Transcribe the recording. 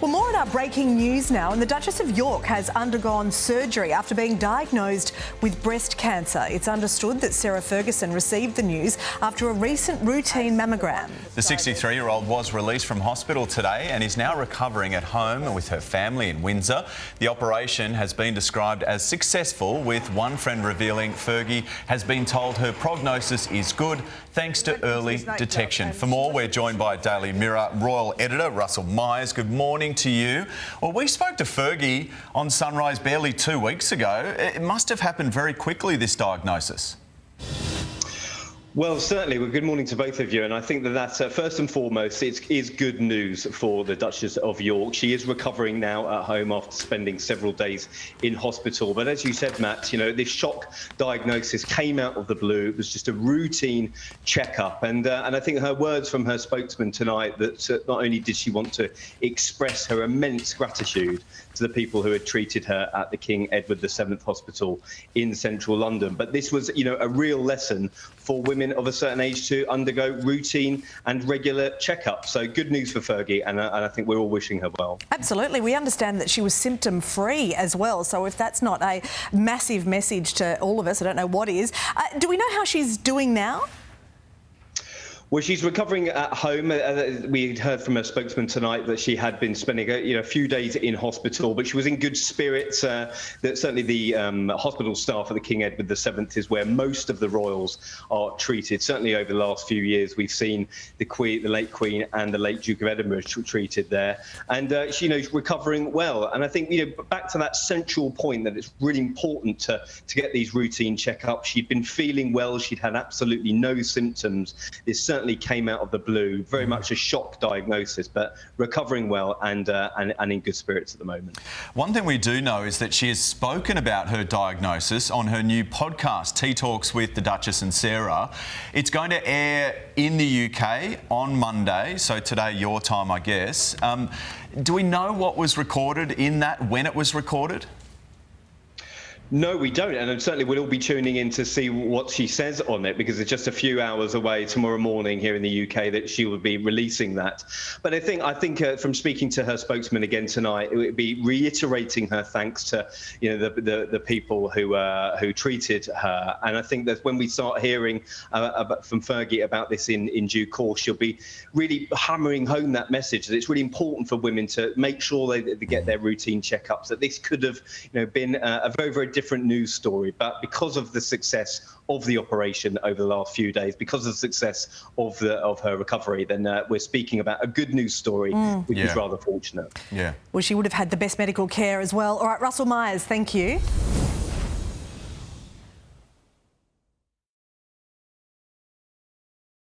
Well, more on our breaking news now, and the Duchess of York has undergone surgery after being diagnosed with breast cancer. It's understood that Sarah Ferguson received the news after a recent routine mammogram. The 63-year-old was released from hospital today and is now recovering at home with her family in Windsor. The operation has been described as successful, with one friend revealing Fergie has been told her prognosis is good thanks to early detection. For more, we're joined by Daily Mirror Royal Editor Russell Myers. Good morning to you. Well, we spoke to Fergie on Sunrise barely 2 weeks ago. It must have happened very quickly, this diagnosis. Well, certainly. Well, good morning to both of you. And I think that first and foremost, it is good news for the Duchess of York. She is recovering now at home after spending several days in hospital. But as you said, Matt, you know, this shock diagnosis came out of the blue. It was just a routine checkup. And I think her words from her spokesman tonight that not only did she want to express her immense gratitude to the people who had treated her at the King Edward VII Hospital in central London, but this was, you know, a real lesson for women of a certain age to undergo routine and regular checkups. So good news for Fergie, and I think we're all wishing her well. Absolutely. We understand that she was symptom-free as well, so if that's not a massive message to all of us, I don't know what is. Do we know how she's doing now? Well, she's recovering at home. We heard from her spokesman tonight that she had been spending a few days in hospital, but she was in good spirits. That certainly the hospital staff at the King Edward VII is where most of the royals are treated. Certainly over the last few years, we've seen the Queen, the late Queen, and the late Duke of Edinburgh treated there, and she, recovering well. And I think, back to that central point that it's really important to get these routine checkups. She'd been feeling well. She'd had absolutely no symptoms. This certainly came out of the blue, very much a shock diagnosis, but recovering well and in good spirits at the moment. One thing we do know is that she has spoken about her diagnosis on her new podcast, Tea Talks with the Duchess and Sarah. It's going to air in the UK on Monday, so today your time, I guess. Do we know what was recorded in that, when it was recorded? No, we don't, and certainly we'll all be tuning in to see what she says on it, because it's just a few hours away tomorrow morning here in the UK that she will be releasing that. But I think from speaking to her spokesman again tonight, it would be reiterating her thanks to the people who treated her. And I think that when we start hearing from Fergie about this in due course, she'll be really hammering home that message that it's really important for women to make sure they get their routine checkups. That this could have been a very, very different news story, but because of the success of the operation over the last few days, because of the success of her recovery, then we're speaking about a good news story, which is rather fortunate. Yeah. Well, she would have had the best medical care as well. All right, Russell Myers, thank you.